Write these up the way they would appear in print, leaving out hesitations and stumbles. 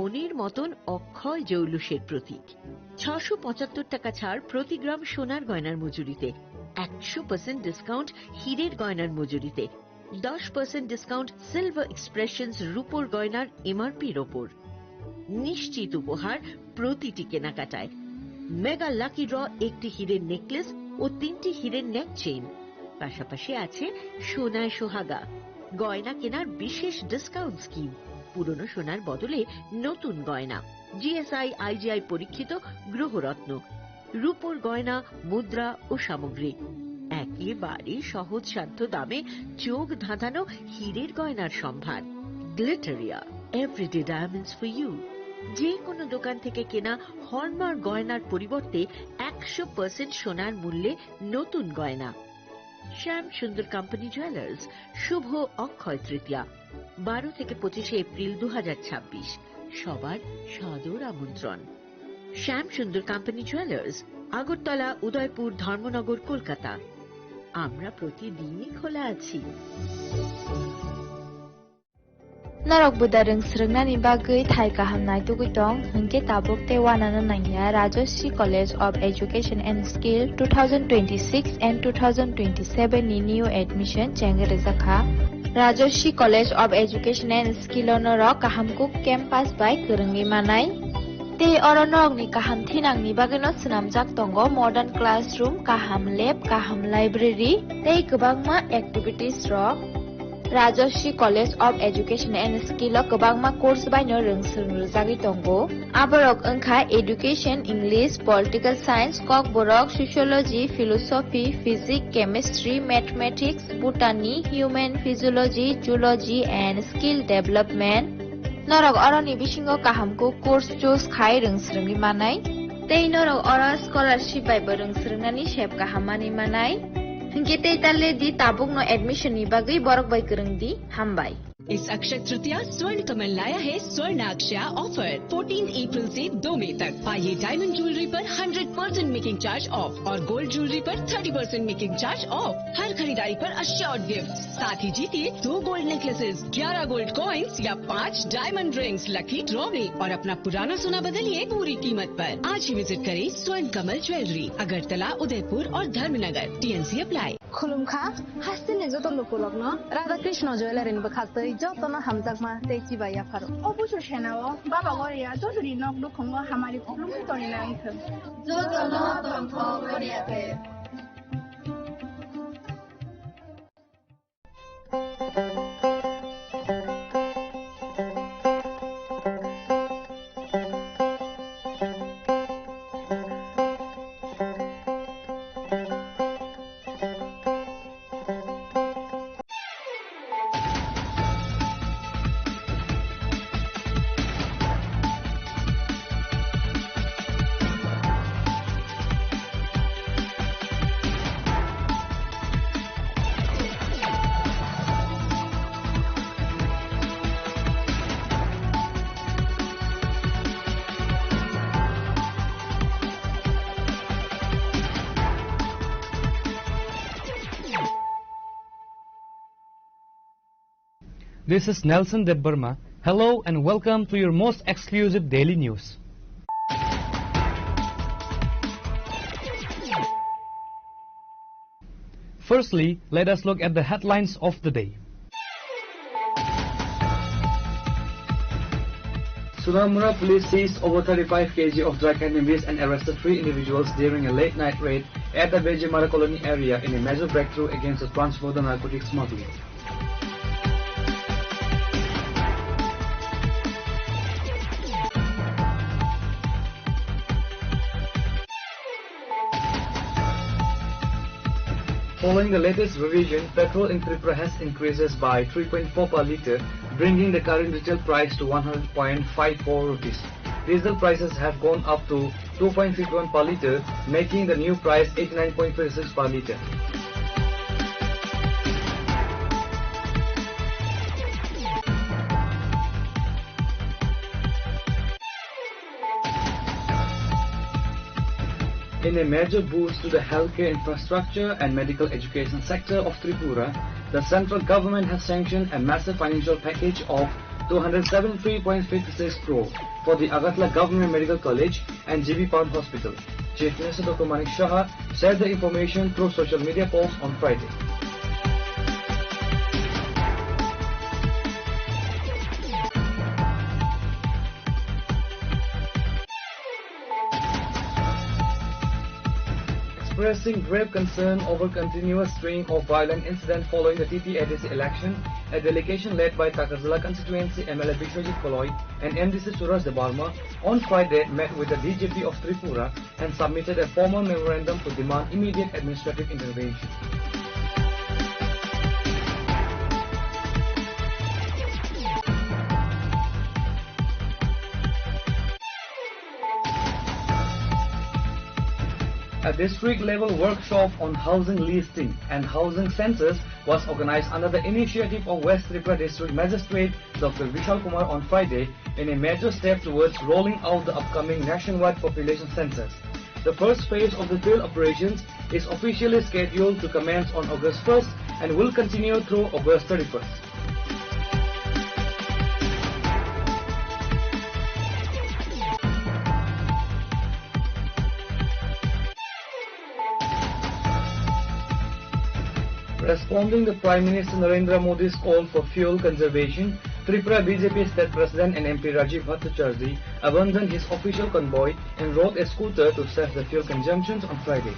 মনের মতন অক্ষয় জৌলুসের প্রতীক। 675 টাকা ছাড় প্রতি গ্রাম সোনার গয়নার মজুরিতে, 100% ডিসকাউন্ট হীরের গয়নার মজুরিতে, 10% ডিসকাউন্ট সিলভার এক্সপ্রেশনস রূপোর গয়নার এমআরপির ওপর। নিশ্চিত উপহার প্রতিটি কেনাকাটায়। মেগা লাকি ড্র একটি হীরের নেকলেস ও 3টি হীরের নেক চেইন। পাশাপাশি আছে সোনায় সোহাগা, গয়না কেনার বিশেষ ডিসকাউন্ট স্কিম, পুরনো সোনার বদলে নতুন গয়না, জিএসআই আইজিআই পরীক্ষিত গ্রহরত্ন, রূপোর গয়না, মুদ্রা ও সামগ্রী, একেবারে সহজসাধ্য দামে চোখ ধাঁধানো হীরের গয়নার সম্ভার। Glitteria, everyday diamonds for you. যে কোনো দোকান থেকে কেনা হলমার্ক গয়নার পরিবর্তে 100% সোনার মূল্যে নতুন গয়না। শ্যাম সুন্দর কোম্পানি জুয়েলার্স, শুভ অক্ষয় তৃতীয়া, 12 থেকে 25 এপ্রিল 2026। সবার সাদর আমন্ত্রণ। শ্যাম সুন্দর কোম্পানি জুয়েলার্স, আগরতলা, উদয়পুর, ধর্মনগর, কলকাতা। আমরা প্রতিদিনই খোলা আছি। Narok budareng srengna ni bagai thai kaham nai tugui tong hingke tabuk te wanana nangya Rajoshi College of Education and Skill 2026 and 2027 ni new admission chengereza kha Rajoshi College of Education and Skill onoro kaham kuk campus by kerenggi manai te oronok ni kaham thinang ni bagai no snamjak tongo modern classroom, kaham lab, kaham library tei kwbangma activities rok Rajoshi College of Education and Skill o kwbangma course baino rongsung rujagui tongo. Aborok wngkha Education, English, Political Science, Kok Borok, Sociology, Philosophy, Physics, Chemistry, Mathematics, Botany, Human Physiology, Zoology and Skill Development. Norok oroni bisingo kahamko course choose khai rongsrungni manai. Tei norok oro scholarship bai bo rongsrungnani sep kahamani manai. Hingke tei talle di tabuk no admission ni bagai borok bai kereng di hambai. इस अक्षय तृतीया स्वर्ण कमल लाया है स्वर्ण अक्षया offer 14 अप्रैल से 2 मई तक। आइए diamond jewellery पर 100% making charge of और गोल्ड ज्वेलरी पर 30% मेकिंग चार्ज ऑफ। हर खरीदारी पर अश्योर्ड गिफ्ट, साथ ही जीतिए 2 गोल्ड नेकलेसेस, 11 गोल्ड कॉइन्स या 5 डायमंड रिंग्स लकी ड्रॉ में और अपना पुराना सोना बदलिए पूरी कीमत पर। आज ही विजिट करें स्वर्ण कमल ज्वेलरी, अगरतला, उदयपुर और धर्मनगर। TNC apply. खुलुमखा हासिन जतन लोकलक न राधा कृष्ण ज्वेलरी नि बखासै जतन हमजाकमा तेची बाया फारो अबुसु सेनाव बाबा गरिया जसरी नक दुखंग हमारी खुलुम तोनि नांख जतन तंथ गरियाते। This is Nelson Debbarma. Hello and welcome to your most exclusive daily news. Firstly, let us look at the headlines of the day. Sunamura police seized over 35 kg of drug cannabis and arrested 3 individuals during a late-night raid at the Bejimara colony area in a major breakthrough against the transborder narcotic smuggling. Following the latest revision, petrol in Tripura has increases by 3.4 per litre, bringing the current retail price to 100.54 rupees. Diesel prices have gone up to 2.51 per litre, making the new price 89.36 per litre. In a major boost to the healthcare infrastructure and medical education sector of Tripura, the central government has sanctioned a massive financial package of 273.56 crore for the Agartala Government Medical College and GB Pound Hospital. Chief Minister Dr. Manik Shah shared the information through social media posts on Friday. Expressing grave concern over continuous string of violent incidents following the TTADC election, a delegation led by Takarzala constituency MLA Bishwajit Koloy and MDC Suraj Debarma on Friday met with the DJP of Tripura and submitted a formal memorandum to demand immediate administrative intervention. A district-level workshop on housing listing and housing census was organized under the initiative of West Tripura District Magistrate Dr. Vishal Kumar on Friday in a major step towards rolling out the upcoming nationwide population census. The first phase of the field operations is officially scheduled to commence on August 1st and will continue through August 31st. Responding to Prime Minister Narendra Modi's call for fuel conservation, Tripura BJP State President and MP Rajiv Bhattacharjee abandoned his official convoy and rode a scooter to save the fuel consumptions on Friday.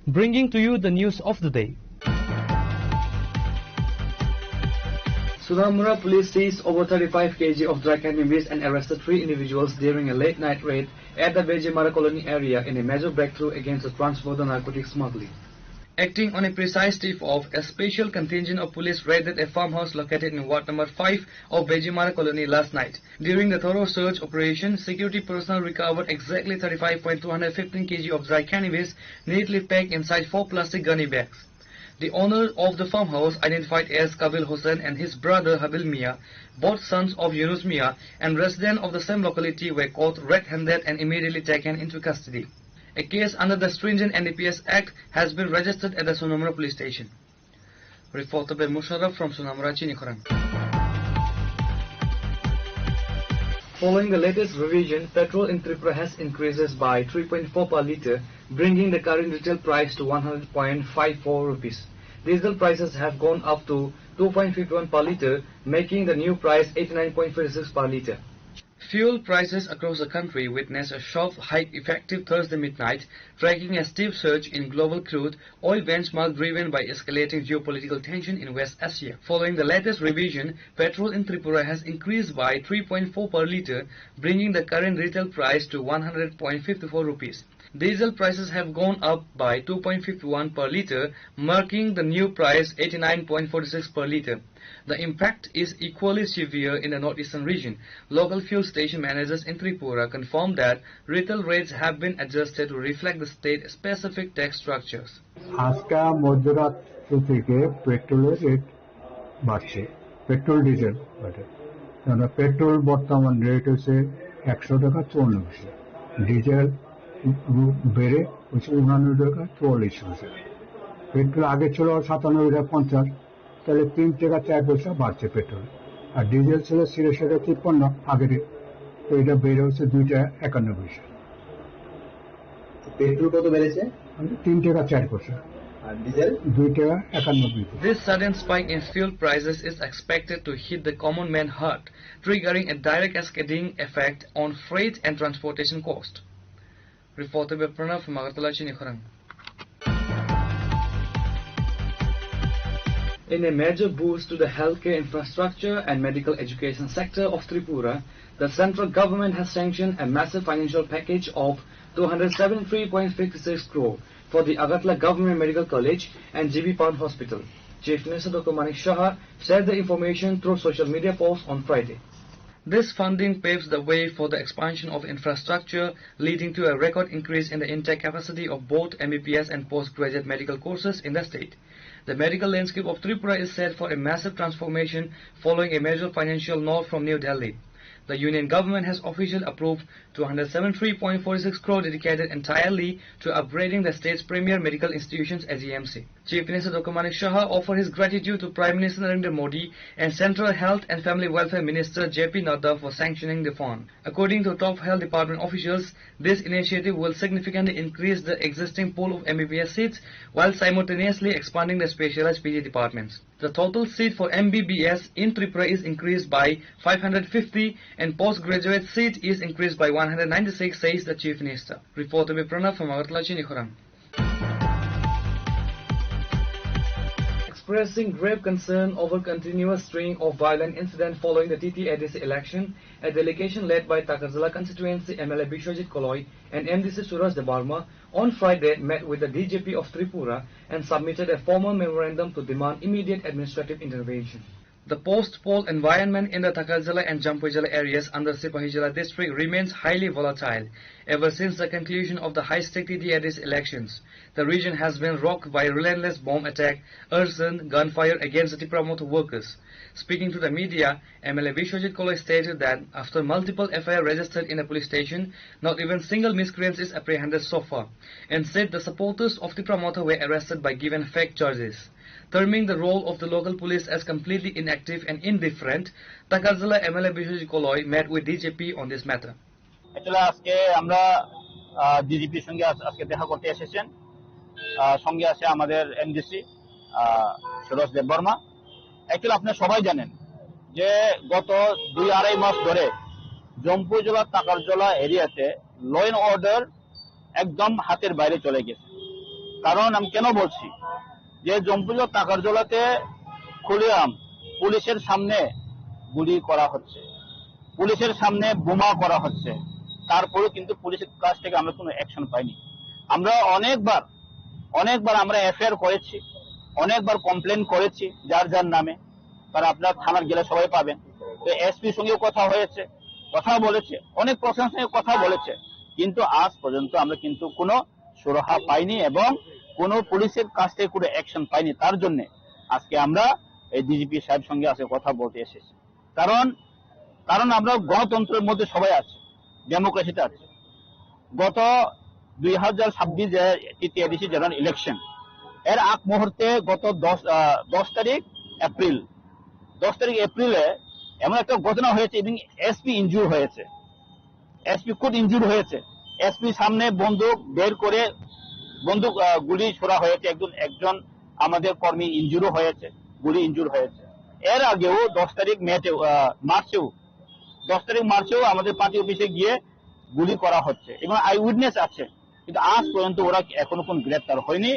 Bringing to you the news of the day. Sunamura police seized over 35 kg of dry cannabis and arrested 3 individuals during a late-night raid at the Vejimara colony area in a major breakthrough against the transborder narcotics smuggling. Acting on a precise tip-off, a special contingent of police raided a farmhouse located in Ward number 5 of Vejimara colony last night. During the thorough search operation, security personnel recovered exactly 35.215 kg of dry cannabis neatly packed inside 4 plastic gunny bags. The owner of the farmhouse, identified as Kabil Hussain and his brother Habil Mia, both sons of Yunus Mia and residents of the same locality, were caught red-handed and immediately taken into custody. A case under the stringent NDPS Act has been registered at the Sunamura police station. Reporter by Musharraf from Sunamura, CHINI KHORANG. Following the latest revision, petrol in Tripura has increased by 3.4 per litre, bringing the current retail price to 100.54 rupees. Diesel prices have gone up to 2.51 per litre, making the new price 89.46 per litre. Fuel prices across the country witnessed a sharp hike effective Thursday midnight, tracking a steep surge in global crude oil benchmark driven by escalating geopolitical tension in West Asia. Following the latest revision, petrol in Tripura has increased by 3.4 per litre, bringing the current retail price to 100.54 rupees. Diesel prices have gone up by 2.51 per litre, marking the new price 89.46 per litre. The impact is equally severe in the northeastern region. Local fuel station managers in Tripura confirmed that retail rates have been adjusted to reflect the state-specific tax structures. আজকা মধ্যরাত্র থেকে পেট্রোলের rate বাড়ছে, petrol diesel বাড়ে। কারণ petrol বর্তমান rate হচ্ছে 100 টাকা 54 পয়সা, ডিজেল বেড়ে হচ্ছে 99 টাকা 44 পয়সা। পেট্রোল আগে ছিল 97 টাকা 50, তাহলে 3 টাকা 4 পয়সা বাড়ছে পেট্রোল। আর ডিজেল ছিল 83 টাকা 53 আগের, তো এটা বেড়ে হচ্ছে 2 টাকা 51 পয়সা। পেট্রোল কত বেড়েছে? 3 টাকা 4 পয়সা। আর ডিজেল 2 টাকা 51 পয়সা। This sudden spike in fuel prices is expected to hit the common man hard, triggering a direct cascading effect on freight and transportation cost. Reported by Pranav from Agartala, CHINI KHORANG. In a major boost to the healthcare infrastructure and medical education sector of Tripura, the central government has sanctioned a massive financial package of 273.56 crore for the Agartala Government Medical College and GB Pound Hospital. Chief Minister Dr. Manik Shah shared the information through social media posts on Friday. This funding paves the way for the expansion of infrastructure, leading to a record increase in the intake capacity of both MBBS and postgraduate medical courses in the state. The medical landscape of Tripura is set for a massive transformation following a major financial nod from New Delhi. The union government has officially approved 273.46 crore dedicated entirely to upgrading the state's premier medical institutions (SEMC). Chief Minister Dr. Manik Saha offered his gratitude to Prime Minister Narendra Modi and Central Health and Family Welfare Minister JP Nadda for sanctioning the fund. According to top health department officials, this initiative will significantly increase the existing pool of MBBS seats while simultaneously expanding the specialized PG departments. The total seat for MBBS in Tripura is increased by 550 and postgraduate seat is increased by 196, says the Chief Minister. Reporter by Pranav from Agartala, CHINI KHORANG. Expressing grave concern over continuous string of violent incidents following the TTADC election, a delegation led by Takarjala constituency MLA Bishwajit Koloi and MDC Suraj Debarma on Friday met with the DJP of Tripura and submitted a formal memorandum to demand immediate administrative intervention. The post-poll environment in the Takarjala and Jampujala areas under Sipahijala district remains highly volatile. Ever since the conclusion of the high-stake TTADC elections, the region has been rocked by relentless bomb attack, arson, gunfire against the Tripura motor workers. Speaking to the media, MLA Bishwajit Koloi stated that after multiple FIR registered in a police station, not even single miscreant is apprehended so far, and said the supporters of the promoter were arrested by given fake charges. Terming the role of the local police as completely inactive and indifferent, Takarjala MLA Bishwajit Koloi met with DJP on this matter. Actually, আজকে আমরা ডিজিপির সঙ্গে আজকে দেখা করতে এসেছেন। সঙ্গে আছে আমাদের এমডিসি সুরজ দেববর্মা। অ্যাকচুয়ালি আপনারা সবাই জানেন যে গত 2-2.5 মাস ধরে জম্পুজলা তাকারজলা এরিয়াতে ল এন্ড অর্ডার একদম হাতের বাইরে চলে গেছে। কারণ আমি কেন বলছি যে জম্পুজলা তাকারজলাতে খুলেআম পুলিশের সামনে গুলি করা হচ্ছে, পুলিশের সামনে বোমা করা হচ্ছে, তারপরেও কিন্তু পুলিশের কাছ থেকে আমরা কোনো অ্যাকশন পাইনি। আমরা অনেকবার আমরা এফআইআর করেছি, অনেকবার কমপ্লেন করেছি যার যার নামে, কারণ আপনার থানার গেলে সবাই পাবেন। তো এসপির সঙ্গেও কথা হয়েছে, কথা বলেছে, অনেক প্রশাসনের সঙ্গে কথা বলেছে, কিন্তু আজ পর্যন্ত আমরা কিন্তু কোনো সুরাহা পাইনি এবং কোনো পুলিশের কাছ থেকে কোনো অ্যাকশন পাইনি। তার জন্য আজকে আমরা এই ডিজিপি সাহেব সঙ্গে আজকে কথা বলতে এসেছি। কারণ আমরা গণতন্ত্রের মধ্যে সবাই আছে, ডেমোক্রেসিতে আছে। গত 2026 যে TTADC জেনারেল ইলেকশন এর আগ মুহূর্তে গত 10 তারিখ এপ্রিলে এমন একটা ঘটনা হয়েছে এবং এসপি ইনজুর হয়েছে, এসপি খুব ইনজুর হয়েছে। এসপি সামনে বন্দুক বের করে বন্দুক গুলি ছোড়া হয়েছে, একজন আমাদের কর্মী ইনজুরও হয়েছে, গুলি ইনজুর হয়েছে। এর আগেও 10 তারিখ মার্চেও আমাদের পার্টি অফিসে গিয়ে গুলি করা হচ্ছে এবং আই উইটনেস আছে, কিন্তু আজ পর্যন্ত ওরা এখনো কোন গ্রেপ্তার হয়নি।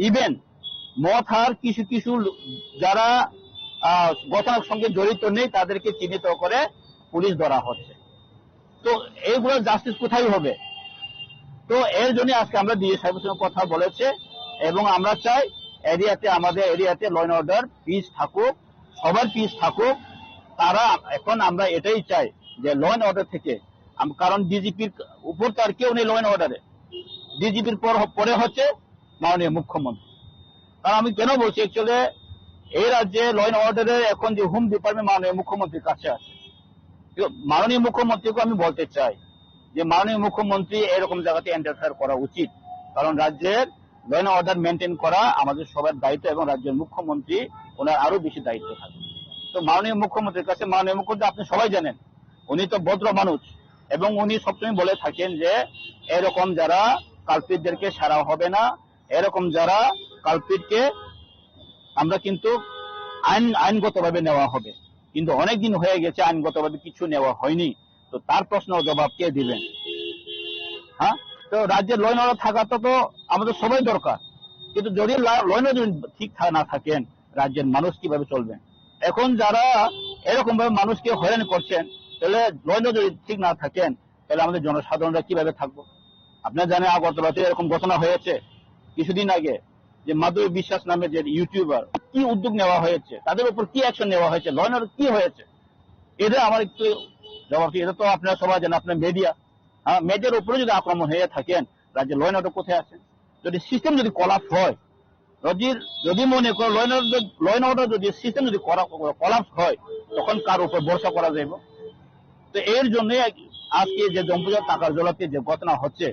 ইভেন মথার কিছু যারা ঘটনার সঙ্গে জড়িত নেই তাদেরকে চিহ্নিত করে পুলিশ ধরা হচ্ছে। তো এইগুলো জাস্টিস কোথায় হবে? তো এর জন্য আজকে আমরা ডিএস সাহেবের সঙ্গে কথা বলেছে এবং আমরা চাই আমাদের এরিয়াতে ল এন্ড অর্ডার পিস থাকুক, সবার পিস থাকুক। তারা এখন আমরা এটাই চাই যে ল এন্ড অর্ডার থেকে, কারণ ডিজিপির উপর তার কেউ নেই ল এন্ড অর্ডারে, ডিজিপির পরে হচ্ছে মাননীয় মুখ্যমন্ত্রী। কারণ আমি কেন বলছি, অ্যাকচুয়ালি এই রাজ্যে ল এন্ড অর্ডারের এখন যে হোম ডিপার্টমেন্ট মাননীয় মুখ্যমন্ত্রীর কাছে আছে। মাননীয় মুখ্যমন্ত্রীকে আমি বলতে চাই যে মাননীয় মুখ্যমন্ত্রী এরকম জায়গাতে ইন্টারফেয়ার করা উচিত, কারণ রাজ্যের ল এন্ড অর্ডার মেনটেন করা আমাদের সবার দায়িত্ব এবং রাজ্যের মুখ্যমন্ত্রী ওনার আরো বেশি দায়িত্ব থাকে। তো মাননীয় মুখ্যমন্ত্রীর কাছে, মাননীয় মুখ্যমন্ত্রী আপনি সবাই জানেন উনি তো ভদ্র মানুষ এবং উনি সবসময় বলে থাকেন যে এরকম যারা কালপিটদেরকে ছাড়া হবে না, এরকম যারা কালপিটকে আমরা কিন্তু আইনগতভাবে নেওয়া হবে। কিন্তু অনেকদিন হয়ে গেছে আইনগতভাবে কিছু নেওয়া হয়নি, তো তার প্রশ্ন জবাব কে দিবেন? হ্যাঁ, তো রাজ্যের ল এন্ড অর্ডার থাকাটা তো আমাদের সবাই দরকার, কিন্তু যদি ল এন্ড অর্ডার ঠিক না থাকেন রাজ্যের মানুষ কিভাবে চলবেন? এখন যারা এরকম ভাবে মানুষকে হয়রানি করছেন, তাহলে ল এন্ড অর্ডার ঠিক না থাকেন তাহলে আমাদের জনসাধারণরা কিভাবে থাকবো? আপনারা জানেন আগরতলাতে এরকম ঘটনা হয়েছে কিছুদিন আগে, যে মাধবী বিশ্বাস নামে যে ইউটিউবার, কি উদ্যোগ নেওয়া হয়েছে, তাদের উপর কি অ্যাকশন নেওয়া হয়েছে, ল এন্ড অর্ডার কি হয়েছে? এটা আমার একটু জবাব। এটা তো আপনারা সবাই জানেন, আপনার মিডিয়া, মিডিয়ার উপরে যদি আক্রমণ হয়ে থাকেন রাজ্যে ল এন্ড অর্ডার কোথায় আছে? যদি সিস্টেম যদি কলাপস হয়, যদি মনে করো ল এন্ড অর্ডার যদি সিস্টেম যদি কলাপস হয়, তখন কার উপর ভরসা করা যাবে? তো এর জন্য আজকে যে জম্পুজলা টাকারজলাতে যে ঘটনা হচ্ছে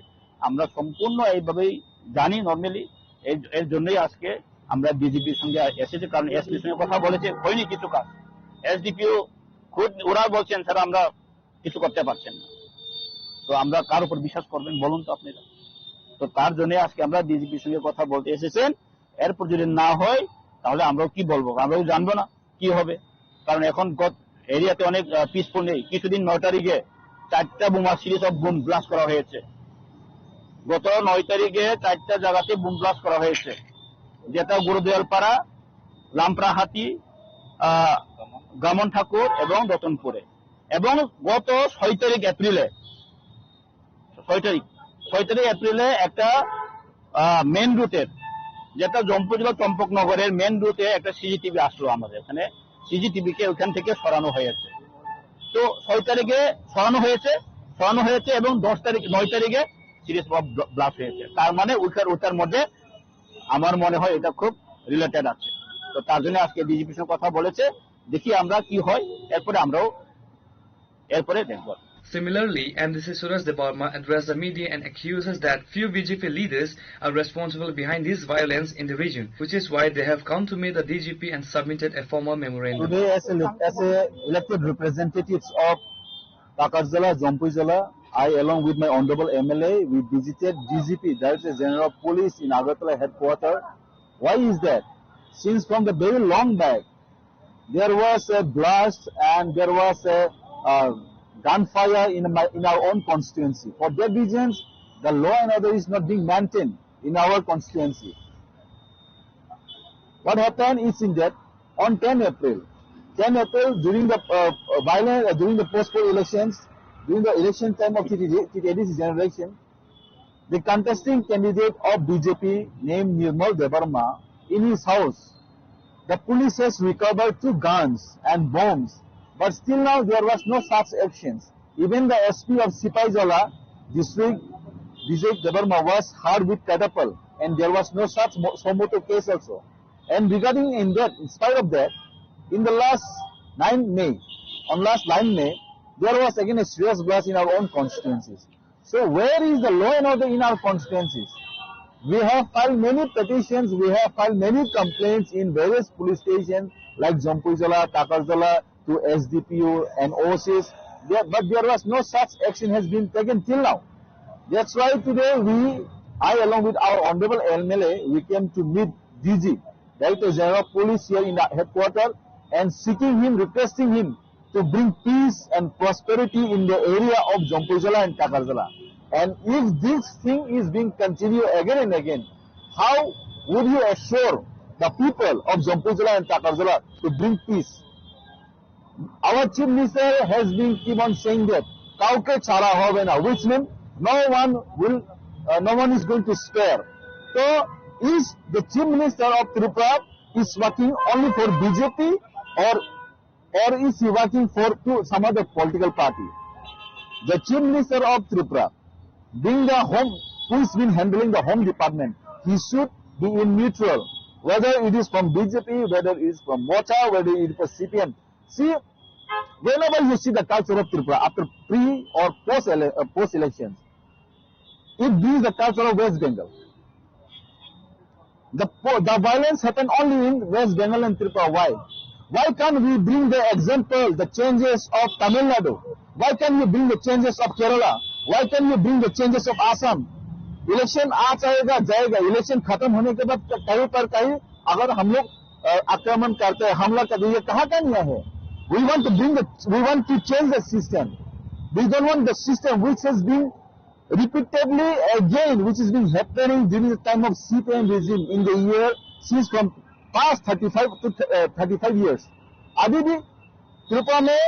আমরা সম্পূর্ণ এইভাবেই জানি নর্মালি। এর জন্যই আজকে আমরা ডিজিপির সঙ্গে এসেছি, কারণ এসপির সঙ্গে কথা বলেছে, হয়নি কিছু কাজ। এসডিপিও খুদ ওরা বলছেন স্যার আমরা কিছু করতে পারছেন না। তো আমরা কার উপর বিশ্বাস করবেন বলুন তো আপনারা? তো তার জন্য আজকে আমরা ডিজিপির সঙ্গে কথা বলতে এসেছেন। এরপর যদি না হয় তাহলে আমরাও কি বলবো, আমরাও জানবো না কি হবে। কারণ এখন এরিয়াতে অনেক পিসফুল নেই। কিছুদিন 9 তারিখে 4টা বোমা সিরিজ অফ বোম ব্লাস্ট করা হয়েছে। গত 9 তারিখে 4টা জায়গাতে বোম ব্লাস্ট করা হয়েছে, যেটা গুরুদয়ালপাড়া, লামপ্রাহাটি, গামন ঠাকুর এবং রতনপুরে। এবং গত 6 তারিখ এপ্রিলে একটা মেন রুটের, যেটা জম্পুজলা চম্পকনগরের মেন রুটে একটা সিসিটিভি আসলো আমাদের এখানে। সিসিটিভি কে ওখান থেকে সরানো হয়েছে। তো 6 তারিখে সরানো হয়েছে এবং 9 তারিখে সিরিজ অফ ব্লাস্ট হয়েছে। তার মানে ওটার মধ্যে আমার মনে হয় এটা খুব রিলেটেড আছে। তো তার জন্য আজকে ডিজিপির সঙ্গে কথা বলেছে, দেখি আমরা কি হয়, এরপরে দেখব। Similarly, MDC Suraj Deparma addressed the media and accuses that few BJP leaders are responsible behind this violence in the region, which is why they have come to meet the DGP and submitted a formal memorandum. Today, as elected representatives of Takarjala, Jompujala, I, along with my honorable MLA, we visited DGP, Director General of Police in Agartala headquarters. Why is that? Since from the very long back, there was a blast and there was a gunfire in our own constituency. For that reasons, the law and order is not being maintained in our constituency. What happened is in that on 10 April during the during the post-poll elections, during the election time of TTADC generation, the contesting candidate of BJP named Nirmal Debarma, in his house, the police has recovered 2 guns and bombs. But still now there was no such actions. Even the SP of Sipaijala district, Vijay Debarma, was hard with catapult, and there was no such moto case also. And regarding in spite of that, in the last 9 May, there was again a serious blast in our own constituencies. So where is the law and order in our constituencies? We have filed many petitions, we have filed many complaints in various police stations like Jompujala, Takarjala, to SDPU and OCs, but there was no such action has been taken till now. That's why today I along with our honorable MLA, we came to meet DG, Director General of Police here in the headquarters, and requesting him to bring peace and prosperity in the area of Jompujala and Takarjala. And if this thing is being continued again and again, how would you assure the people of Jompujala and Takarjala to bring peace? Our Chief Minister has been keep on saying that kauke chara hobe na, which means no one is going to spare. So is the Chief Minister of Tripura is working only for BJP or is he working for some other political party? The Chief Minister of Tripura, being the who is been handling the home department, he should be in neutral, whether it is from BJP, whether it is from Mota, whether it is from CPM. See, whenever you see the culture of Tripura after pre or post elections, it brings the culture of West Bengal. The violence happened only in West Bengal and Tripura. Why? Why can't we bring the example, the changes of Tamil Nadu? Why can't we bring the changes of Kerala? Why can't we bring the changes of Assam? Election आ जाएगा, election खत्म होने के बाद कहीं पर कहीं अगर हम लोग आक्रमण करते हैं, हमला करते हैं, ये कहाँ का नियम है? We want to change the system. We don't want the system which has been repeatedly again, which has been happening during the time of CPM regime in the year since from past 35 years. अभी भी त्रिपुरा में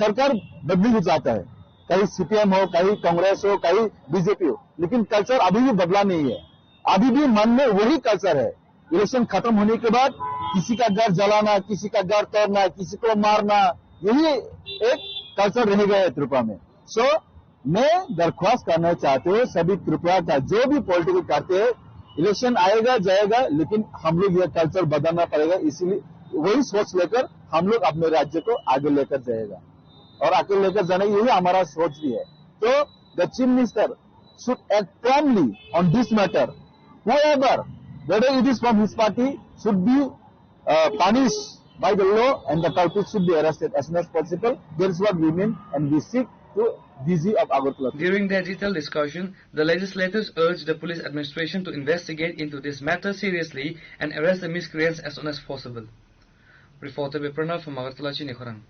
सरकार बदली हो जाता है, कहीं CPM हो, कहीं कांग्रेस हो, कहीं बीजेपी हो, लेकिन कल्चर अभी भी बदला नहीं है. अभी भी मन में वही कल्चर है. इलेक्शन खत्म होने के बाद किसी का घर जलाना, किसी का घर तोड़ना, किसी को मारना, यही एक कल्चर रह गया है त्रिपुरा में. सो मैं दरख्वास्त करना चाहते हूँ सभी त्रिपुरा का जो भी पॉलिटिकल करते हैं, इलेक्शन आएगा जाएगा, लेकिन हम लोग यह कल्चर बदलना पड़ेगा. इसीलिए वही सोच लेकर हम लोग अपने राज्य को आगे लेकर जाएगा. और आके लेकर जाना, यही हमारा सोच भी है। तो the chief minister should act promptly on this matter. Whoever, whether it is from his party, should be punished by the law, and the culprits should be arrested as soon as possible. That is what we mean, and we seek to DG of Agartala. During their detailed discussion, the legislators urged the police administration to investigate into this matter seriously and arrest the miscreants as soon as possible. Reporter Pranav from Agartala, CHINI, KHORANG.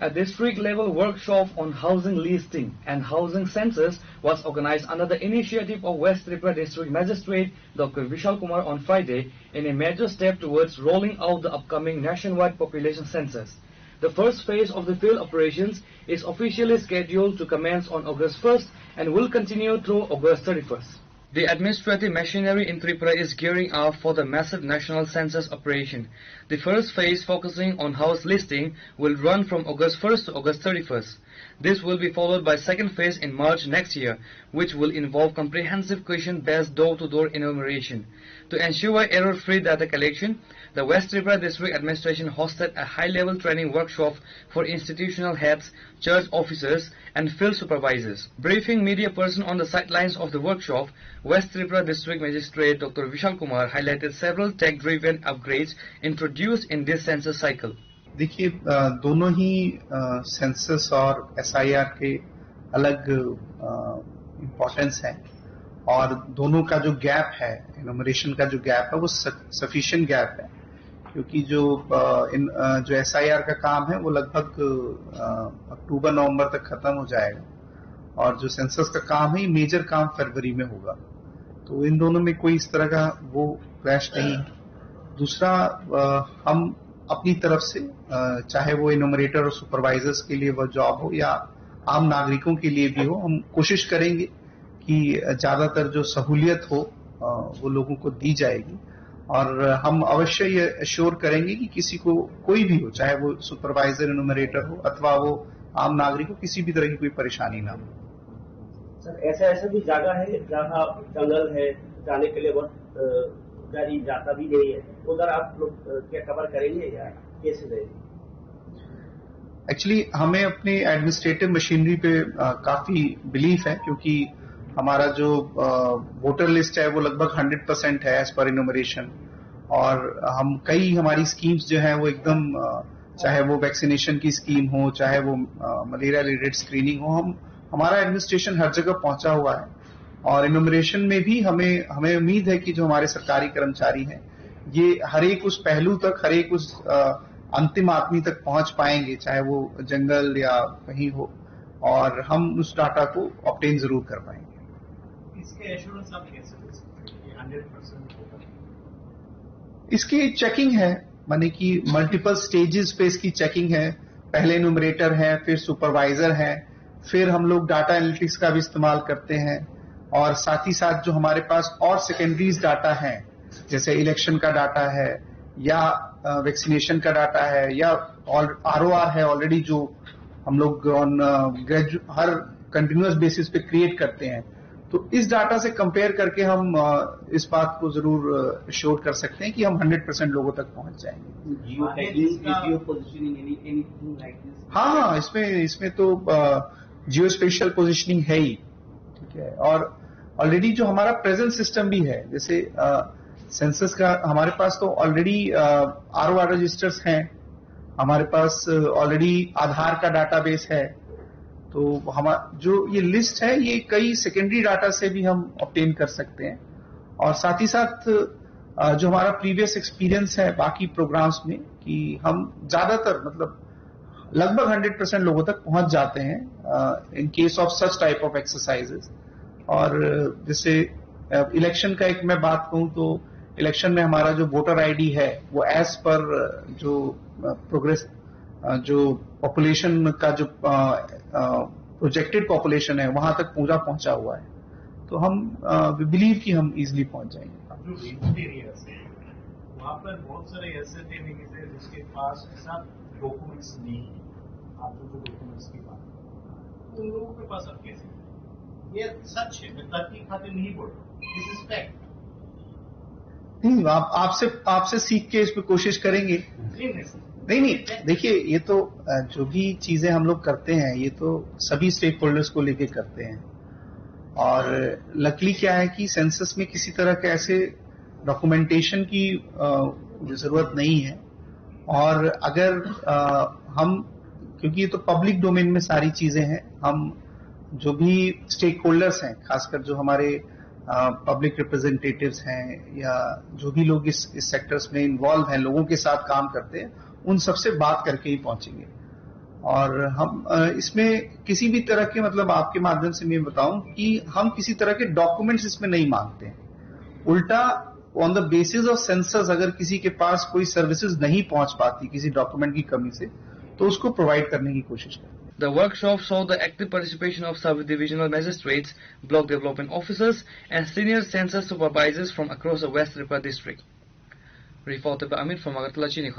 A district-level workshop on housing listing and housing census was organized under the initiative of West Tripura District Magistrate Dr. Vishal Kumar on Friday in a major step towards rolling out the upcoming nationwide population census. The first phase of the field operations is officially scheduled to commence on August 1st and will continue through August 31st. The administrative machinery in Tripura is gearing up for the massive national census operation. The first phase, focusing on house listing, will run from August 1st to August 31st. This will be followed by second phase in March next year, which will involve comprehensive question-based door-to-door enumeration. To ensure error-free data collection, the West Tripura District Administration hosted a high-level training workshop for institutional heads, church officers, and field supervisors. Briefing media person on the sidelines of the workshop, West Tripura District Magistrate Dr. Vishal Kumar highlighted several tech-driven upgrades introduced in this census cycle. देखिए, दोनों ही census और SIR के अलग importance है, और दोनों का जो गैप है, एनुमरेशन का जो गैप है, वो सफिशिएंट गैप है, क्योंकि जो SIR का काम है वो लगभग अक्टूबर-नवंबर तक खत्म हो जाएगा, और जो सेंसस का काम है ये मेजर काम फरवरी में होगा। तो इन दोनों में कोई इस तरह का वो क्लैश नहीं है। दूसरा, हम अपनी तरफ से, चाहे वो इनोमरेटर और सुपरवाइजर्स के लिए वो जॉब हो या आम नागरिकों के लिए भी हो, हम कोशिश करेंगे कि ज्यादातर जो सहूलियत हो वो लोगों को दी जाएगी, और हम अवश्य ये अश्योर करेंगे कि किसी को, कोई भी हो, चाहे वो सुपरवाइजर इनोमरेटर हो अथवा वो आम नागरिक हो, किसी भी तरह की कोई परेशानी ना हो। सर, ऐसा भी जगह है जहाँ जंगल है, जाने के लिए बहुत गाड़ी जाता भी नहीं है, उधर आप लोग क्या कवर करेंगे या कैसे रहेंगे? एक्चुअली हमें अपने एडमिनिस्ट्रेटिव मशीनरी पे काफी बिलीफ है, क्योंकि हमारा जो वोटर लिस्ट है वो लगभग 100% है एज पर इनोमरेशन, और हमारी स्कीम्स जो है वो एकदम, चाहे वो वैक्सीनेशन की स्कीम हो, चाहे वो मलेरिया रिलेटेड स्क्रीनिंग हो, हमारा एडमिनिस्ट्रेशन हर जगह पहुंचा हुआ है। और इनोमरेशन में भी हमें उम्मीद है कि जो हमारे सरकारी कर्मचारी हैं ये हर एक उस पहलू तक, हर एक उस अंतिम आदमी तक पहुंच पाएंगे, चाहे वो जंगल या कहीं हो, और हम उस डाटा को ऑब्टेन जरूर कर पाएंगे। इसके एश्योरेंस आप कैसे दे सकते हैं 100% होगा? इसकी चेकिंग है, माने कि मल्टीपल स्टेजेस पे इसकी चेकिंग है। पहले इनोमरेटर है, फिर सुपरवाइजर है, फिर हम लोग डाटा एनालिटिक्स का भी इस्तेमाल करते हैं, और साथ ही साथ जो हमारे पास और सेकेंडरीज डाटा है, जैसे इलेक्शन का डाटा है या वैक्सीनेशन का डाटा है या ROR है ऑलरेडी, जो हम लोग हर कंटिन्यूअस बेसिस पे क्रिएट करते हैं। तो इस डाटा से कंपेयर करके हम इस बात को जरूर श्योर कर सकते हैं कि हम 100% लोगों तक पहुंच जाएंगे। हाँ, इसमें तो जियो स्पेशल पोजिशनिंग है ही, ठीक है। और ऑलरेडी जो हमारा प्रेजेंट सिस्टम भी है, जैसे सेंसस का हमारे पास तो ऑलरेडी ROR रजिस्टर्स हैं, हमारे पास ऑलरेडी आधार का डाटाबेस है, तो जो ये लिस्ट है ये कई सेकेंडरी डाटा से भी हम ऑब्टेन कर सकते हैं। और साथ ही साथ जो हमारा प्रीवियस एक्सपीरियंस है बाकी प्रोग्राम्स में, कि हम ज्यादातर, मतलब लगभग 100% लोगों तक पहुंच जाते हैं in case of such type of exercises. और जैसे इलेक्शन का एक मैं बात कहूं तो इलेक्शन में हमारा जो वोटर आईडी है वो एज पर जो प्रोग्रेस, जो पॉपुलेशन का जो प्रोजेक्टेड पॉपुलेशन है वहां तक पूरा पहुंचा हुआ है, तो हम बिलीव कि हम इजीली पहुंच जाएंगे। जो रिमोट एरियाज है वहां पर बहुत सारे ऐसे थे जिसके पास ऐसा डॉक्यूमेंट्स नहीं है, आप जो डॉक्यूमेंट्स की बात, उन लोगों के पास अब कैसे? ये सच है, मैं तहकीक खातिर नहीं बोल रहा, दिस इज फैक्ट। नहीं, आपसे सीख के इस पे कोशिश करेंगे। नहीं, देखिए ये तो जो भी चीजें हम लोग करते हैं ये तो सभी स्टेक होल्डर्स को लेके करते हैं। और लकीली क्या है कि सेंसस में किसी तरह के ऐसे डॉक्यूमेंटेशन की जरूरत नहीं है। और अगर हम, क्योंकि ये तो पब्लिक डोमेन में सारी चीजें हैं, हम जो भी स्टेक होल्डर्स हैं, खासकर जो हमारे पब्लिक रिप्रेजेंटेटिव्स हैं या जो भी लोग इस सेक्टर्स में इन्वॉल्व हैं, लोगों के साथ काम करते हैं, उन सबसे बात करके ही पहुंचेंगे। और हम इसमें किसी भी तरह के, मतलब आपके माध्यम से मैं बताऊं कि हम किसी तरह के डॉक्यूमेंट्स इसमें नहीं मांगते हैं। उल्टा on the basis of census अगर किसी के पास कोई सर्विसेज नहीं पहुंच पाती किसी डॉक्यूमेंट की कमी से, तो उसको प्रोवाइड करने की कोशिश करते हैं। The workshop saw the active participation of sub-divisional magistrates, block development officers, and senior census supervisors from across the West Tripura district. Reported by Amit from Agartala, CHINI.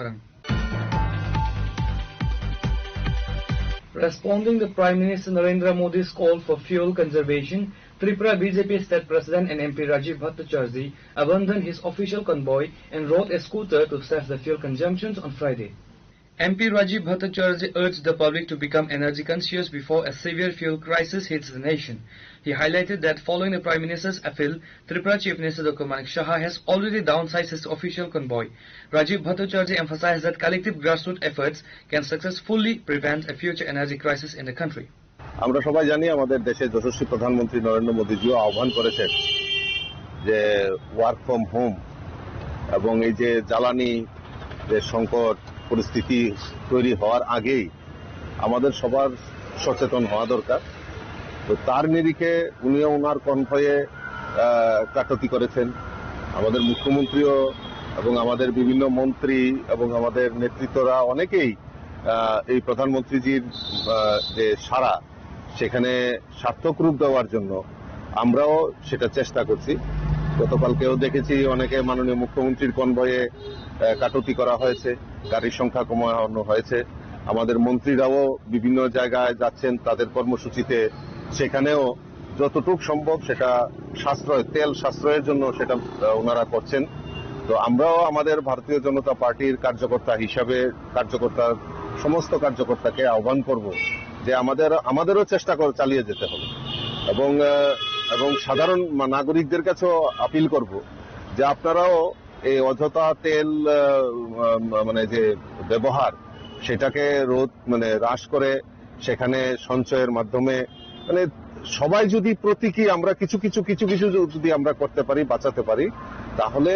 Responding to Prime Minister Narendra Modi's call for fuel conservation, Tripura BJP State President and MP Rajiv Bhattacharjee abandoned his official convoy and rode a scooter to save the fuel consumptions on Friday. MP Rajiv Bhattacharjee urged the public to become energy conscious before a severe fuel crisis hits the nation. He highlighted that following the Prime Minister's appeal, Tripura Chief Minister Dr. Manik Saha has already downsized his official convoy. Rajiv Bhattacharjee emphasized that collective grassroots efforts can successfully prevent a future energy crisis in the country. আমরা সবাই জানি আমাদের দেশের যশস্বী প্রধানমন্ত্রী নরেন্দ্র মোদীজিও আহ্বান করেছেন যে work from home এবং এই যে জ্বালানি যে সংকট পরিস্থিতি তৈরি হওয়ার আগেই আমাদের সবার সচেতন হওয়া দরকার। তো তার নিরিখে উনিও ওনার কনভয়ে কাটতি করেছেন। আমাদের মুখ্যমন্ত্রীও এবং আমাদের বিভিন্ন মন্ত্রী এবং আমাদের নেতৃত্বরা অনেকেই এই প্রধানমন্ত্রীজির যে সারা সেখানে সার্থক রূপ দেওয়ার জন্য আমরাও সেটা চেষ্টা করছি। গতকালকেও দেখেছি অনেকে মাননীয় মুখ্যমন্ত্রীর কনভয়ে কাটতি করা হয়েছে, গাড়ির সংখ্যা কমানো হয়েছে। আমাদের মন্ত্রীরাও বিভিন্ন জায়গায় যাচ্ছেন তাদের কর্মসূচিতে, সেখানেও যতটুকু সম্ভব সেটা সাশ্রয়, তেল সাশ্রয়ের জন্য সেটা ওনারা করছেন। তো আমরাও আমাদের ভারতীয় জনতা পার্টির কার্যকর্তা হিসাবে সমস্ত কার্যকর্তাকে আহ্বান করব যে আমাদেরও চেষ্টা চালিয়ে যেতে হবে এবং সাধারণ নাগরিকদের কাছেও আপিল করব যে আপনারাও এই অযথা তেল মানে যে ব্যবহার সেটাকে হ্রাস করে সেখানে সঞ্চয়ের মাধ্যমে মানে সবাই যদি প্রতীকী আমরা কিছু যদি আমরা করতে পারি, বাঁচাতে পারি, তাহলে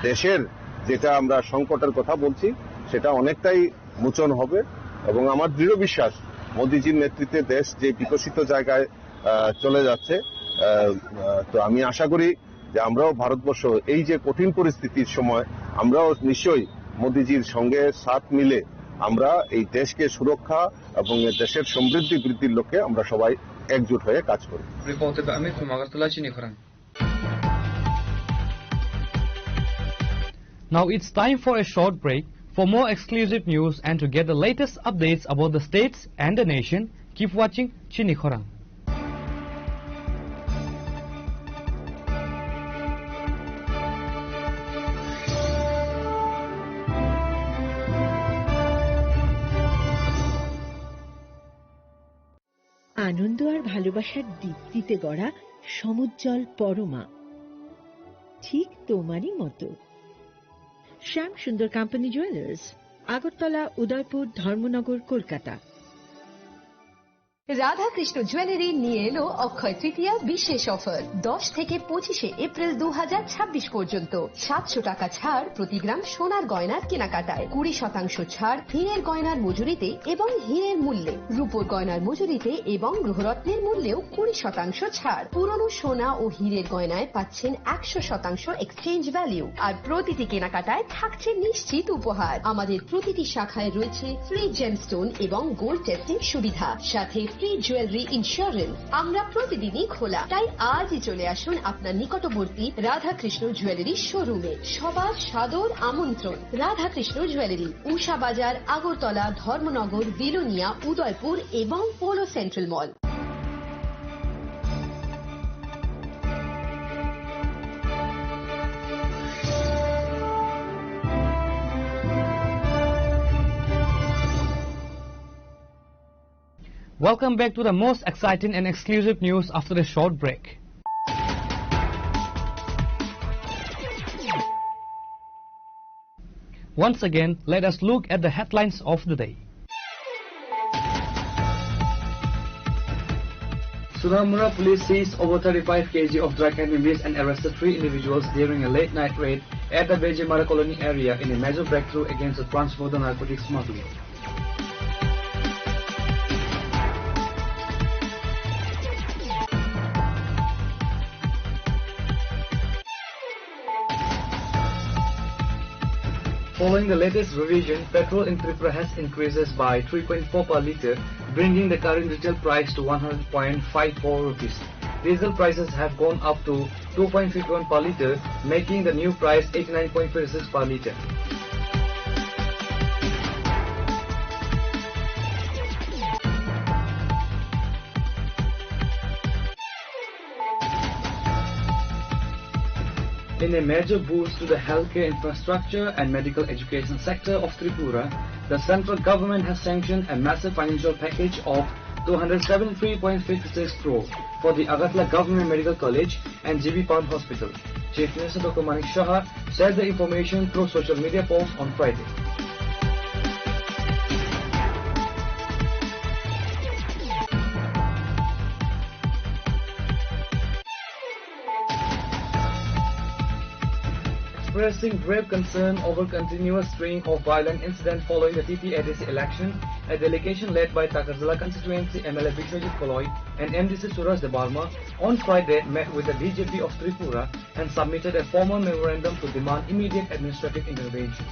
দেশের যেটা আমরা সংকটের কথা বলছি সেটা অনেকটাই মোচন হবে। এবং আমার দৃঢ় বিশ্বাস মোদিজির নেতৃত্বে দেশ যে বিকশিত জায়গায় চলে যাচ্ছে, তো আমি আশা করি যে আমরাও ভারতবর্ষ এই যে কঠিন পরিস্থিতির সময় আমরাও নিশ্চয়ই মোদিজির সঙ্গে সাথ মিলে আমরা এই দেশকে সুরক্ষা এবং দেশের সমৃদ্ধি বৃদ্ধির লক্ষ্যে আমরা সবাই একজোট হয়ে কাজ করি। Reported by Amit from Agartala, CHINI. Now it's time for a short break. For more exclusive news and to get the latest updates about the states and the nation, keep watching CHINI. আনন্দ আর ভালোবাসার দীপ্তিতে গড়া সমুজ্জ্বল পরমা, ঠিক তোমারই মতো। শ্যাম সুন্দর company jewellers, Agartala, Udaipur, Dharmanagar, Kolkata. Radhakrishna jewellery নিয়ে এলো অক্ষয় তৃতীয়া বিশেষ offer. 10 থেকে 25 এপ্রিল 2026 পর্যন্ত 700 টাকা ছাড় প্রতি গ্রাম সোনার গয়নার কেনাকাটায়, 20% ছাড় হীরের গয়নার মজুরিতে এবং হীরের মূল্যে, রূপোর গয়নার মজুরিতে এবং গ্রহরত্নের মূল্যেও 20% ছাড়। পুরনো সোনা ও হীরের গয়নায় পাচ্ছেন 100% এক্সচেঞ্জ ভ্যালু, আর প্রতিটি কেনাকাটায় থাকছে নিশ্চিত উপহার। আমাদের প্রতিটি শাখায় রয়েছে ফ্রি জেমস্টোন এবং গোল্ড টেস্টিং সুবিধা, সাথে ফ্রি জুয়েলারি ইন্স্যুরেন্স। আমরা প্রতিদিনই খোলা, তাই আজই চলে আসুন আপনার নিকটবর্তী রাধাকৃষ্ণ জুয়েলারি শোরুমে। সবার সাদর আমন্ত্রণ। রাধাকৃষ্ণ জুয়েলারি, উষা বাজার, আগরতলা, ধর্মনগর, বিলোনিয়া, উদয়পুর এবং polo central mall. Welcome back to the most exciting and exclusive news after a short break. Once again, let us look at the headlines of the day. Sunamura police seized over 35 kg of dry cannabis and arrested 3 individuals during a late-night raid at the Bejemara colony area in a major breakthrough against the transborder narcotics smuggling. Following the latest revision, petrol in Tripura has increases by 3.4 per litre, bringing the current retail price to 100.54 rupees. Diesel prices have gone up to 2.51 per litre, making the new price 89.36 per litre. In a major boost to the healthcare infrastructure and medical education sector of Tripura, the central government has sanctioned a massive financial package of 273.56 crore for the Agartala Government Medical College and GB Palm Hospital. Chief Minister Dr. Manik Shah shared the information through social media posts on Friday. Expressing grave concern over continuous string of violent incidents following the TPADC election, a delegation led by Takarzala constituency MLA Vishwajit Koloi and MDC Suraj Debarma on Friday met with the DJP of Tripura and submitted a formal memorandum to demand immediate administrative intervention.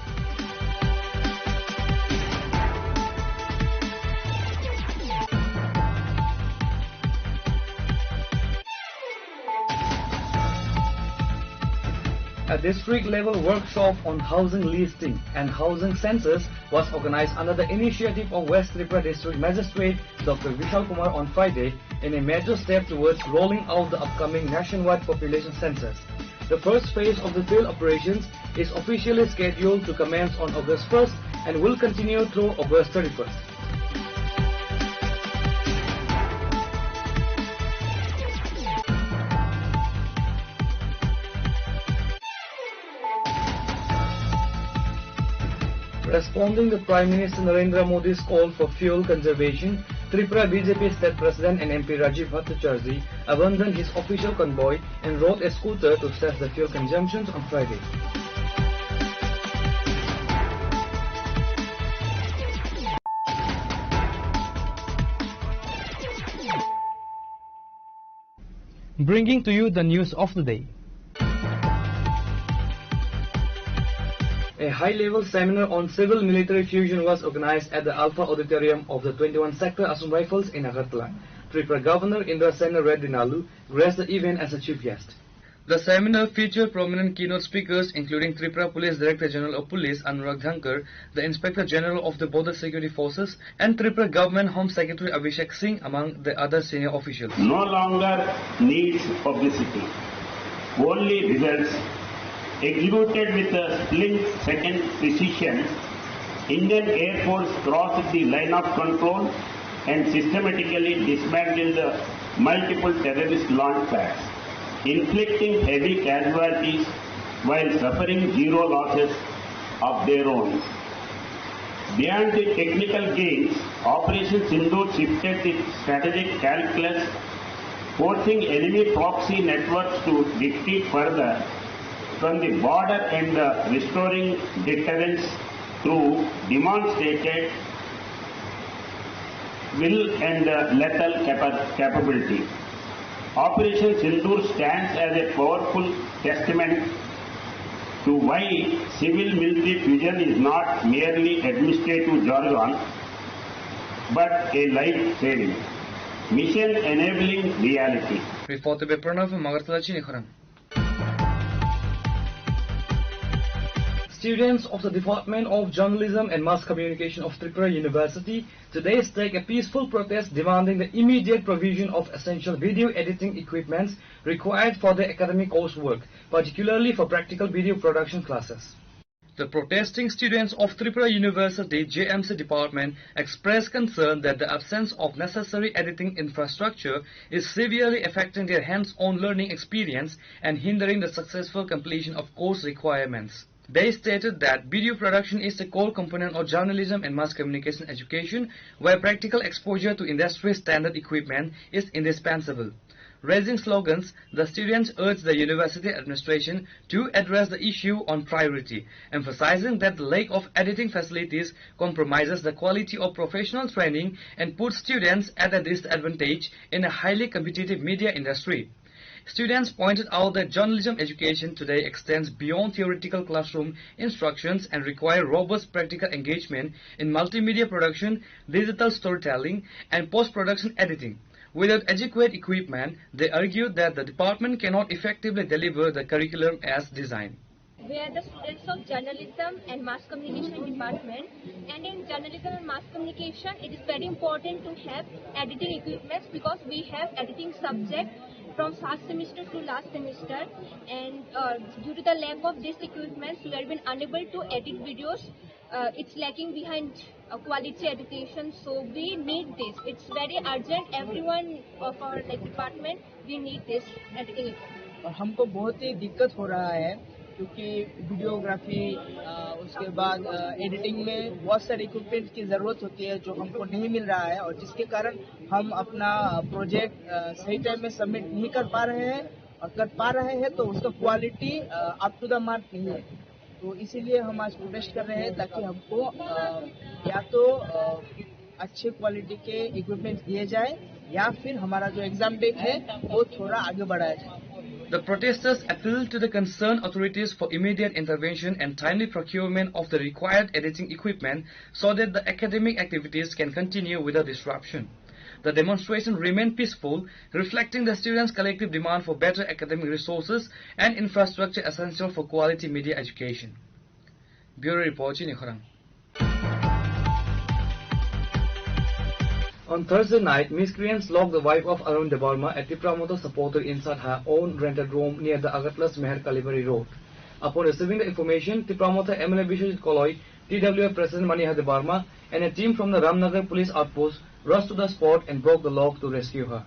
A district-level workshop on housing listing and housing census was organized under the initiative of West Tripura District Magistrate Dr. Vishal Kumar on Friday in a major step towards rolling out the upcoming nationwide population census. The first phase of the field operations is officially scheduled to commence on August 1st and will continue through August 31st. Responding to Prime Minister Narendra Modi's call for fuel conservation, Tripura BJP State President and MP Rajiv Bhattacharjee abandoned his official convoy and rode a scooter to assess the fuel consumptions on Friday. Bringing to you the news of the day. A high-level seminar on civil-military fusion was organized at the Alpha Auditorium of the 21 Sector Assam Rifles in Agartala. Tripura Governor Indra Sena Reddy Nalu graced the event as a chief guest. The seminar featured prominent keynote speakers including Tripura Police Director General of Police Anurag Dhankar, the Inspector General of the Border Security Forces and Tripura Government Home Secretary Abhishek Singh among the other senior officials. No longer needs publicity, only results. Executed with a split-second precision, Indian Air Force crossed the line of control and systematically dismantled the multiple terrorist launch pads, inflicting heavy casualties while suffering zero losses of their own. Beyond the technical gains, Operation Sindoor shifted the strategic calculus, forcing enemy proxy networks to retreat further from the border and restoring deterrence through demonstrated will and lethal capability. Operation Sindoor stands as a powerful testament to why civil-military fusion is not merely administrative jargon, but a life-saving, mission-enabling reality. Reported by Pranav from CHINI, KHORANG. Students of the Department of Journalism and Mass Communication of Tripura University today stake a peaceful protest demanding the immediate provision of essential video editing equipments required for their academic coursework, particularly for practical video production classes. The protesting students of Tripura University JMC department expressed concern that the absence of necessary editing infrastructure is severely affecting their hands-on learning experience and hindering the successful completion of course requirements. They stated that video production is a core component of journalism and mass communication education, where practical exposure to industry standard equipment is indispensable. Raising slogans, the students urged the university administration to address the issue on priority, emphasizing that the lack of editing facilities compromises the quality of professional training and puts students at a disadvantage in a highly competitive media industry. Students pointed out that journalism education today extends beyond theoretical classroom instructions and require robust practical engagement in multimedia production, digital storytelling, and post-production editing. Without adequate equipment, they argued that the department cannot effectively deliver the curriculum as designed. We are the students of journalism and mass communication department, and in journalism and mass communication it is very important to have editing equipment because we have editing subject from first semester to last semester, and due to the lack of this equipment we have been unable to edit videos. It's lacking behind quality education, so we need this. It's very urgent. Everyone of our department, we need this editing equipment. और हमको बहुत ही दिक्कत हो रहा है क्योंकि videography उसके बाद एडिटिंग में बहुत सारे इक्विपमेंट की ज़रूरत होती है जो हमको नहीं मिल रहा है, और जिसके कारण हम अपना प्रोजेक्ट सही टाइम में सबमिट नहीं कर पा रहे हैं, और कर पा रहे हैं तो उसका quality up to the mark नहीं है। तो इसीलिए हम आज प्रोटेस्ट कर रहे हैं ताकि हमको या तो अच्छे क्वालिटी के इक्विपमेंट दिए जाए या फिर हमारा जो एग्जाम डेट है वो थोड़ा आगे बढ़ाया जाए। The protesters appealed to the concerned authorities for immediate intervention and timely procurement of the required editing equipment so that the academic activities can continue without disruption. The demonstration remained peaceful, reflecting the students' collective demand for better academic resources and infrastructure essential for quality media education. Bureau Report, KHORANG. On Thursday night, miscreants locked the wife of Arun Debarma, a Tripura Motor supporter, inside her own rented room near the Agatlas Meher Kalibari Road. Upon receiving the information, Tripura Motor MLA Bishwajit Koloi, TWF President Maniha Debarma, and a team from the Ramnagar police outpost rushed to the spot and broke the lock to rescue her.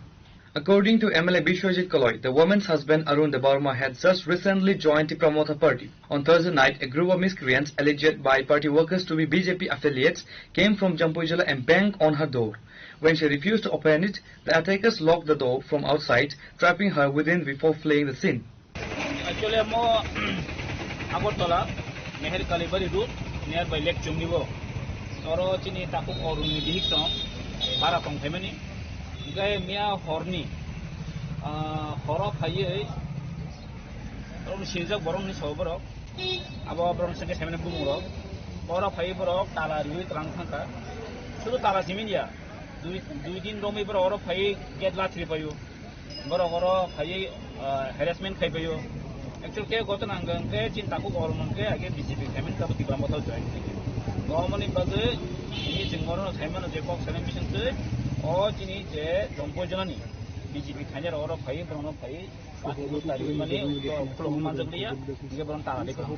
According to MLA Bishwajit Koloi, the woman's husband Arun Debarma had just recently joined the Pramotha party. On Thursday night, a group of miscreants alleged by party workers to be BJP affiliates came from Jampujala and banged on her door. When she refused to open it, the attackers locked the door from outside, trapping her within before fleeing the scene. Actually, I'm Agartala, Meher Kalibari Road, nearby Lake Chumnivo. Oro chini takuk Arun ni dihik song, para tong family. Gaya Mia Horni, Horo Paye, Rom Shizak Borom ni Soboro, Abo Brom Second Family Bumuro, Bora Paye Boro, Tala Rui Trankanka, Suru Tala Similia. Do it in Romi Boro Pay get latri for you. Boro Pay harassment pay for you. Actually, got an angle, Chin Taku or Monte, I get BCP payment of the Gramoto joint. Normally, Buzzer, is in one of Simon of the Box television, or Chini, Jompo Johnny, BCP Kanya or Pay, Brono Pay, money, from Mazabia, Gabon Talico.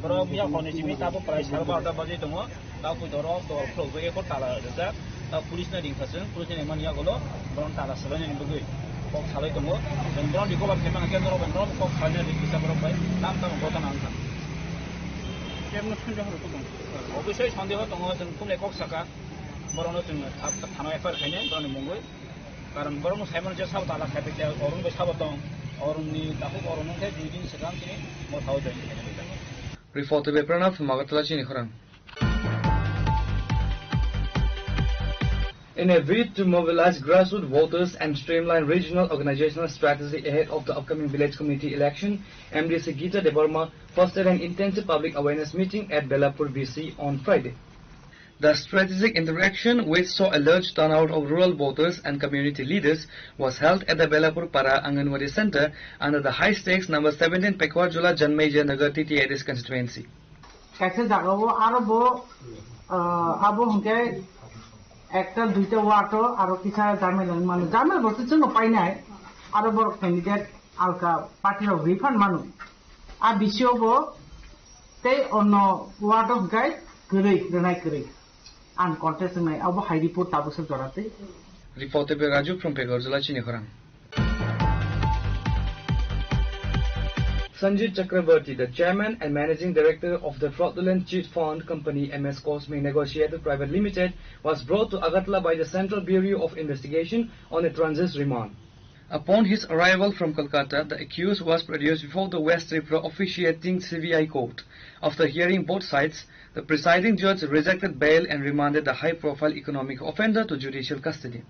Bro, we are on a Jimmy Tapo price, about the budget, Tapu Doro, or Pro, Airport Tala. Police na person, police na mania golo, brown tala seven in Bugui, Fox Halatomo, and brown you go up Keman again and brown Fox Hana in December by Tamtam Botan Anka. Obviously, on the Hotomos and Pumle Saka, Boronotin after Hanover Kenyan, Brown Mungui, Karan Boron Simon just have Tala Capital or Rumba Sabaton or Rumi Tapu or Monte, Eugene Secantini, or how they Reported by Pranav from Magatala, KHORANG. In a bid to mobilize grassroots voters and streamline regional organizational strategy ahead of the upcoming village committee election, MDC Geeta Debarma hosted an intensive public awareness meeting at Belapur VC on Friday. The strategic interaction, which saw a large turnout of rural voters and community leaders, was held at the Belapur Para Anganwadi Center under the high-stakes number 17 Pekwajula Janmeja Nagar TTIDS constituency. একটা দুইটা ওয়াটো আর কিছু জামেল মানে জামেল বলতে জন্য পাই নাই আরো বড় candidate Alka পার্টির রিফান্ড মানুষ আর বিসিও stay on the word of guide kiri renai kiri uncontested mai abo high report tabusel jorate. Reported by Raju from Pegorzala, CHINI KHORANG. Sanjit Chakraborty, the chairman and managing director of the fraudulent cheat fund company MS Cosme Negotiated Private Limited, was brought to Agartala by the Central Bureau of Investigation on a transit remand. Upon his arrival from Kolkata, the accused was produced before the West Tripura officiating CBI court. After hearing both sides, the presiding judge rejected bail and remanded the high-profile economic offender to judicial custody.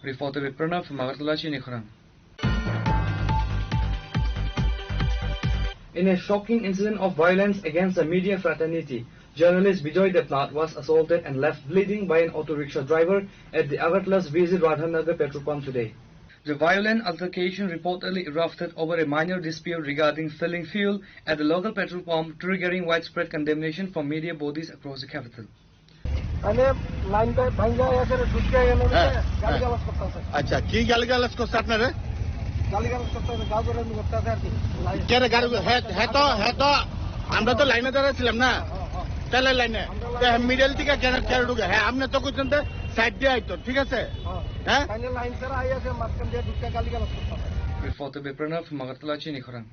Reported by Pranav from Agartala, CHINI KHORANG. In a shocking incident of violence against the media fraternity, journalist Bijoy Depnath was assaulted and left bleeding by an auto rickshaw driver at the Agartala's VZ Radhanagar petrol pump today. The violent altercation reportedly erupted over a minor dispute regarding filling fuel at the local petrol pump, triggering widespread condemnation from media bodies across the capital. আচ্ছা কি গালিগালাজ করছে আপনারা হ্যাঁ তো আমরা তো লাইনে দাঁড়াচ্ছিলাম না তেলের লাইনে মিডল থেকে কেন ঢুকে হ্যাঁ আপনি তো করছেন তো সাইড দিয়ে আইতো ঠিক আছে হ্যাঁ Reported by Pranav from Agartala, CHINI KHORANG.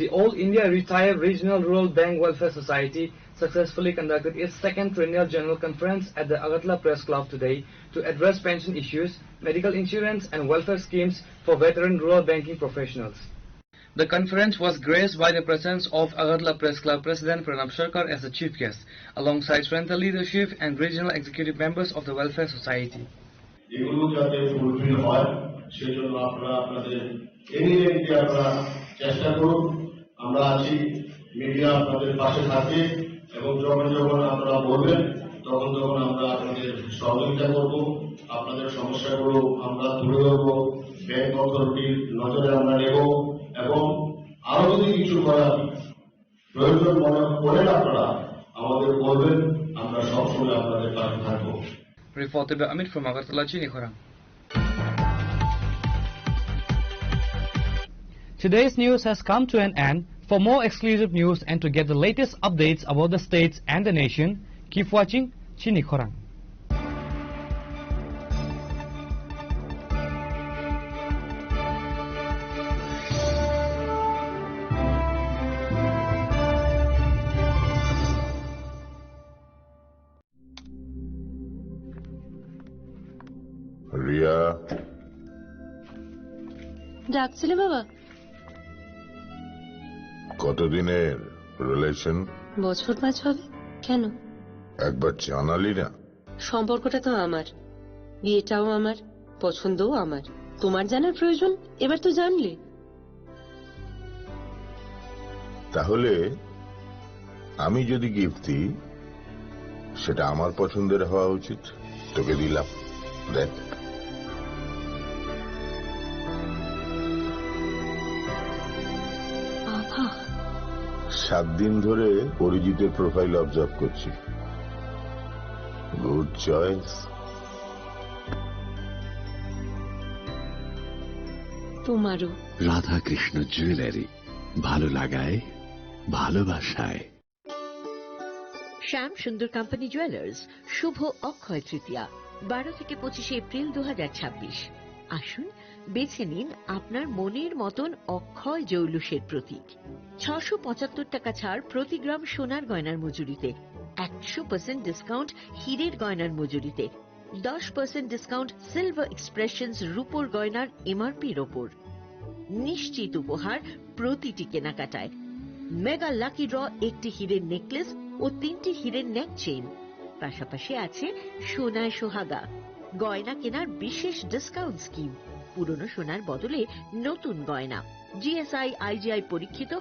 The All India Retired Regional Rural Bank Welfare Society successfully conducted its second triennial general conference at the Agartala Press Club today to address pension issues, medical insurance and welfare schemes for veteran rural banking professionals. The conference was graced by the presence of Agartala Press Club President Pranab Sarkar as the chief guest, alongside central leadership and regional executive members of the Welfare Society. এগুলো যাতে fulfil হয় সেজন্য আপনারা আপনাদের এনিমেন্টকে আপনারা চেষ্টা করুন আমরা আছি মিডিয়া আপনাদের পাশে থাকে এবং যখন যখন আপনারা বলবেন তখন আমরা আপনাদের সহযোগিতা করব আপনাদের সমস্যাগুলো আমরা তুলে ধরব ব্যাংক অথরিটির নজরে আমরা নেব এবং আরো যদি কিছু করার প্রয়োজন মনে করেন আপনারা আমাদের বলবেন আমরা সবসময় আপনাদের পাশে থাকবো Reported by Amit from Agartala, CHINI KHORANG. Today's news has come to an end. For more exclusive news and to get the latest updates about the states and the nation, keep watching CHINI KHORANG. Riya ডাকছিলে বাবা কতদিনের relation বছর 5 হবে কেন একবার জানালি না সম্পর্কটা তো আমার বিয়েটাও আমার পছন্দও আমার তোমার জানার প্রয়োজন এবার তো জানলে তাহলে আমি যদি গিফট দিই সেটা আমার পছন্দের হওয়া উচিত তোকে দিলাম দেখ 7 দিন ধরে পরিচিতের প্রোফাইল অবজার্ভ করছি গুড চয়েস তোমারও রাধা কৃষ্ণ জুয়েলারি ভালো লাগায় ভালোবাসায় শ্যাম সুন্দর কোম্পানি জুয়েলার্স শুভ অক্ষয় তৃতীয়া 12 থেকে 25 এপ্রিল 2026 আসুন বেছে নিন আপনার মনের মতন অক্ষয় জৌলুসের প্রতীক 675 টাকা ছাড় প্রতি গ্রাম সোনার গয়নার মজুরিতে 100% ডিসকাউন্ট হীরের গয়নার মজুরিতে 10% ডিসকাউন্ট সিলভার এক্সপ্রেশনস রূপোর গয়নার এমআরপির ওপর নিশ্চিত উপহার প্রতিটি কেনাকাটায় মেগা লাকি ড্র একটি হীরের নেকলেস ও 3টি হীরের নেক চেইন পাশাপাশি আছে সোনায় সোহাগা গয়না কেনার বিশেষ ডিসকাউন্ট স্কিম পুরনো সোনার বদলে নতুন গয়না জিএসআই আইজিআই পরীক্ষিত